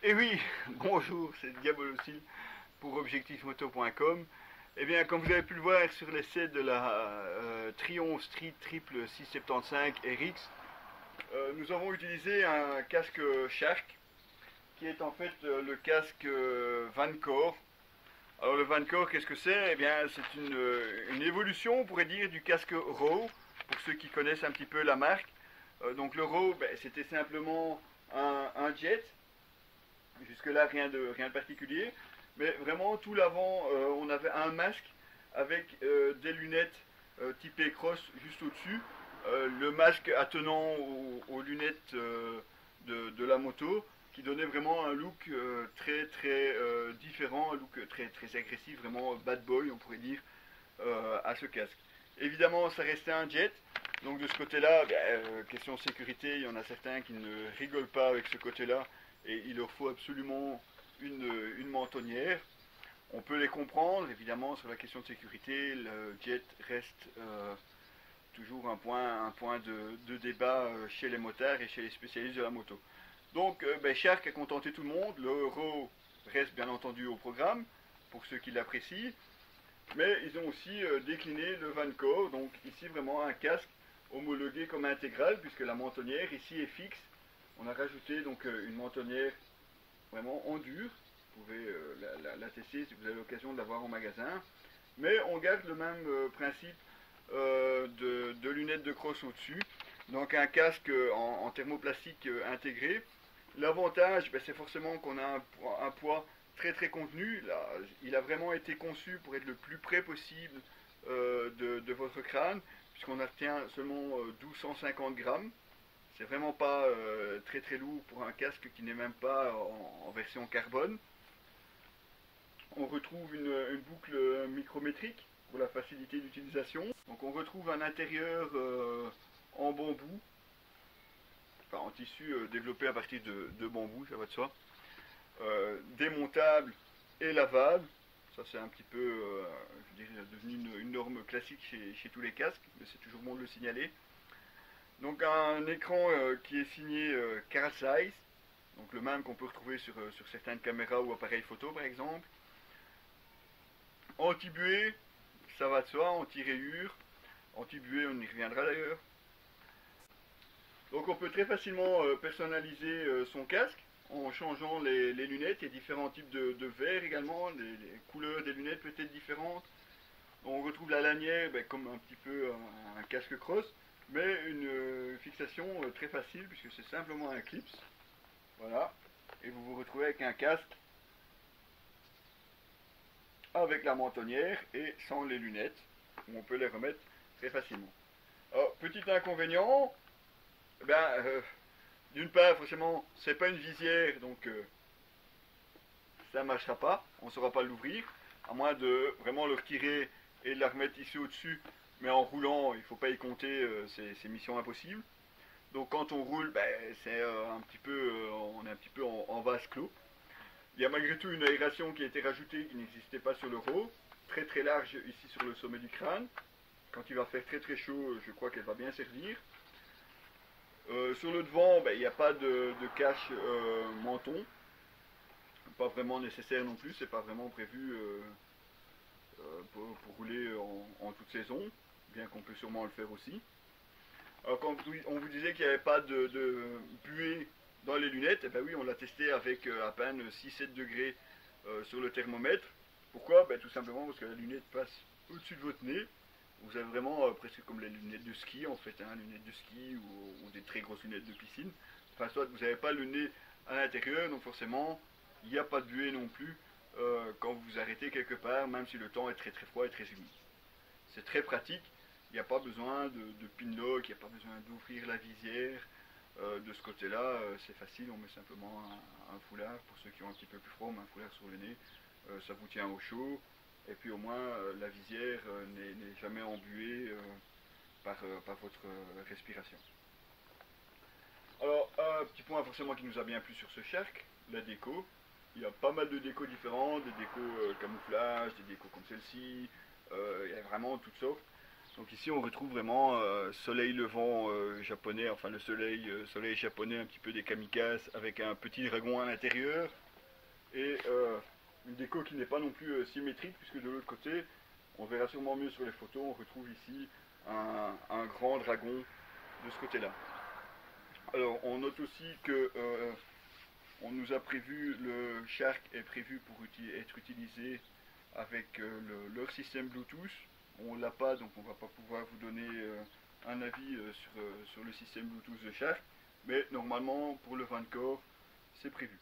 Et oui, bonjour, c'est Diabolocile pour objectifmoto.com. Eh bien, comme vous avez pu le voir sur l'essai de la Triumph Street Triple 675 RX, nous avons utilisé un casque Shark qui est en fait le casque Vancore. Alors le Vancore, qu'est-ce que c'est? Eh bien, c'est une évolution, on pourrait dire, du casque Raw, pour ceux qui connaissent un petit peu la marque. Donc le Raw, ben, c'était simplement un jet. Jusque-là, rien de particulier. Mais vraiment, tout l'avant, on avait un masque avec des lunettes typées cross juste au-dessus. Le masque attenant aux lunettes de la moto, qui donnait vraiment un look très différent, un look très agressif, vraiment bad boy, on pourrait dire, à ce casque. Évidemment, ça restait un jet. Donc de ce côté-là, question sécurité, il y en a certains qui ne rigolent pas avec ce côté-là et il leur faut absolument une mentonnière. On peut les comprendre, évidemment, sur la question de sécurité, le jet reste toujours un point de débat chez les motards et chez les spécialistes de la moto. Donc, Shark a contenté tout le monde, l'euro reste bien entendu au programme, pour ceux qui l'apprécient, mais ils ont aussi décliné le Vancore, donc ici vraiment un casque homologué comme intégral, puisque la mentonnière ici est fixe. On a rajouté donc une mentonnière vraiment en dur. Vous pouvez la tester si vous avez l'occasion de l'avoir en magasin. Mais on garde le même principe de lunettes de crosse au-dessus. Donc un casque en thermoplastique intégré. L'avantage, c'est forcément qu'on a un poids très contenu. Là, il a vraiment été conçu pour être le plus près possible de votre crâne, puisqu'on obtient seulement 1250 grammes. C'est vraiment pas très lourd pour un casque qui n'est même pas en version carbone. On retrouve une boucle micrométrique pour la facilité d'utilisation. Donc on retrouve un intérieur en bambou, enfin en tissu développé à partir de bambou, ça va de soi. Démontable et lavable. Ça c'est un petit peu, je dirais, devenu une norme classique chez tous les casques, mais c'est toujours bon de le signaler. Donc un écran qui est signé Carl Zeiss, donc le même qu'on peut retrouver sur certaines caméras ou appareils photo par exemple. Anti-buée, ça va de soi, anti-rayure. Anti-buée, on y reviendra d'ailleurs. Donc on peut très facilement personnaliser son casque en changeant les lunettes. Il y a différents types de verres également, les couleurs des lunettes peuvent être différentes. On retrouve la lanière comme un petit peu un casque cross, mais une fixation très facile puisque c'est simplement un clips. Voilà. Et vous vous retrouvez avec un casque avec la mentonnière et sans les lunettes, où on peut les remettre très facilement. Alors, petit inconvénient, d'une part, forcément, c'est pas une visière, donc ça ne marchera pas, on ne saura pas l'ouvrir, à moins de vraiment le retirer et de la remettre ici au-dessus, mais en roulant, il ne faut pas y compter, c'est mission impossible. Donc quand on roule, c'est un petit peu, on est un petit peu en vase clos. Il y a malgré tout une aération qui a été rajoutée qui n'existait pas sur le Raw, très large ici sur le sommet du crâne. Quand il va faire très chaud, je crois qu'elle va bien servir. Sur le devant, il n'y a pas de cache menton, pas vraiment nécessaire non plus, c'est pas vraiment prévu pour rouler en toute saison, bien qu'on peut sûrement le faire aussi. Alors quand on vous disait qu'il n'y avait pas de buée dans les lunettes, eh ben oui, on l'a testé avec à peine 6-7 degrés sur le thermomètre. Pourquoi? Tout simplement parce que la lunette passe au-dessus de votre nez. Vous avez vraiment presque comme les lunettes de ski en fait, hein, lunettes de ski ou des très grosses lunettes de piscine. Enfin, soit vous n'avez pas le nez à l'intérieur, donc forcément, il n'y a pas de buée non plus quand vous vous arrêtez quelque part, même si le temps est très froid et très humide. C'est très pratique. Il n'y a pas besoin de pinlock, il n'y a pas besoin d'ouvrir la visière. De ce côté-là, c'est facile, on met simplement un foulard, pour ceux qui ont un petit peu plus froid, on met un foulard sur le nez, ça vous tient au chaud, et puis au moins la visière n'est jamais embuée par votre respiration. Alors, un petit point forcément qui nous a bien plu sur ce Shark, la déco. Il y a pas mal de décos différentes, des décos camouflage, des décos comme celle-ci, il y a vraiment toutes sortes. Donc ici on retrouve vraiment soleil levant japonais, enfin le soleil japonais un petit peu des kamikazes avec un petit dragon à l'intérieur et une déco qui n'est pas non plus symétrique puisque de l'autre côté, on verra sûrement mieux sur les photos, on retrouve ici un grand dragon de ce côté-là. Alors on note aussi que on nous a prévu, le Shark est prévu pour être utilisé avec leur système Bluetooth. On l'a pas, donc on va pas pouvoir vous donner un avis sur le système Bluetooth de Shark, mais normalement pour le Vancore c'est prévu.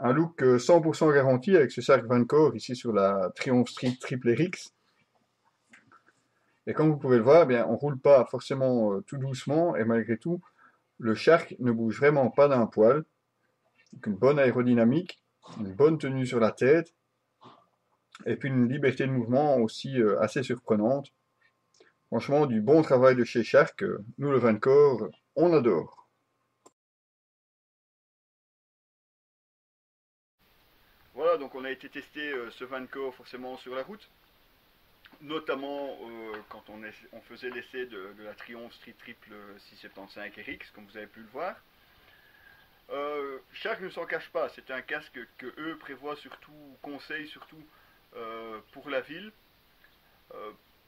Un look 100% garanti avec ce Shark Vancore ici sur la Triumph Street Triple RX. Et comme vous pouvez le voir, eh bien, on ne roule pas forcément tout doucement et malgré tout, le Shark ne bouge vraiment pas d'un poil. Donc une bonne aérodynamique, une bonne tenue sur la tête et puis une liberté de mouvement aussi assez surprenante. Franchement, du bon travail de chez Shark, nous le Vancore, on adore. Voilà, donc on a été tester ce Vancore forcément sur la route, notamment quand on faisait l'essai de la Triumph Street Triple 675 RX, comme vous avez pu le voir. Shark ne s'en cache pas, c'est un casque que eux prévoient surtout, conseillent surtout pour la ville.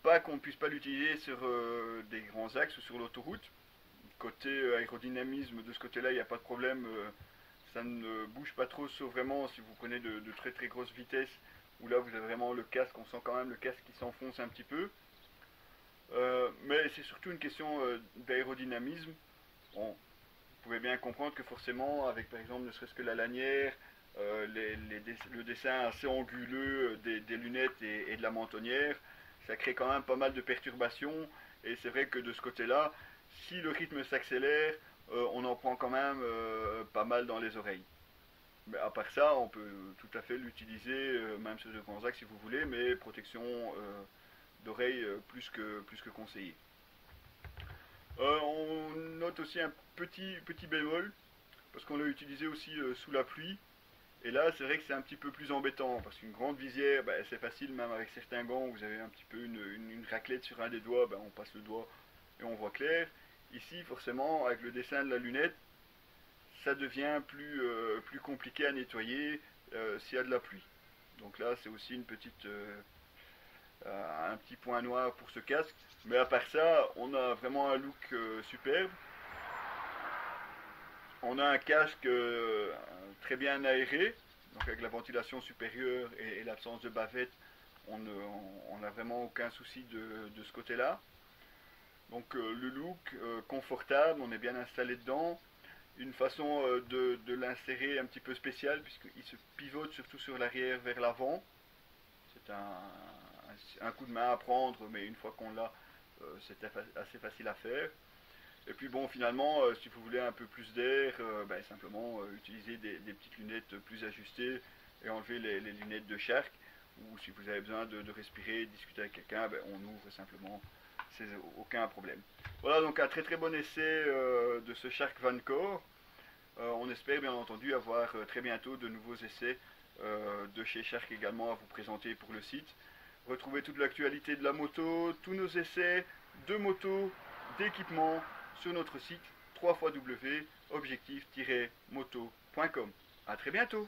Pas qu'on ne puisse pas l'utiliser sur des grands axes ou sur l'autoroute. Côté aérodynamisme, de ce côté-là, il n'y a pas de problème. Ça ne bouge pas trop, sauf vraiment si vous prenez de très très grosses vitesses, où là vous avez vraiment le casque, on sent quand même le casque qui s'enfonce un petit peu. Mais c'est surtout une question d'aérodynamisme. Bon, vous pouvez bien comprendre que forcément, avec par exemple ne serait-ce que la lanière, le dessin assez anguleux des lunettes et de la mentonnière, ça crée quand même pas mal de perturbations. Et c'est vrai que de ce côté-là, si le rythme s'accélère, on en prend quand même pas mal dans les oreilles. Mais à part ça, on peut tout à fait l'utiliser, même sur de grands axes si vous voulez, mais protection d'oreille plus que conseillé. On note aussi un petit bémol, parce qu'on l'a utilisé aussi sous la pluie. Et là, c'est vrai que c'est un petit peu plus embêtant, parce qu'une grande visière, bah, c'est facile, même avec certains gants, vous avez un petit peu une raclette sur un des doigts, bah, on passe le doigt et on voit clair. Ici, forcément, avec le dessin de la lunette, ça devient plus compliqué à nettoyer s'il y a de la pluie. Donc là, c'est aussi un petit point noir pour ce casque. Mais à part ça, on a vraiment un look superbe. On a un casque très bien aéré, donc avec la ventilation supérieure et l'absence de bavette, on n'a vraiment aucun souci de ce côté-là. Donc le look confortable, on est bien installé dedans. Une façon de l'insérer un petit peu spéciale puisqu'il se pivote surtout sur l'arrière vers l'avant. C'est un coup de main à prendre, mais une fois qu'on l'a, c'est assez facile à faire. Et puis bon, finalement, si vous voulez un peu plus d'air, simplement utiliser des petites lunettes plus ajustées et enlever les lunettes de Shark. Ou si vous avez besoin de respirer, discuter avec quelqu'un, on ouvre simplement, c'est aucun problème. Voilà donc un très très bon essai de ce Shark Vancore. On espère bien entendu avoir très bientôt de nouveaux essais de chez Shark également à vous présenter pour le site. Retrouvez toute l'actualité de la moto, tous nos essais de moto, d'équipement sur notre site www.objectif-moto.com. A très bientôt.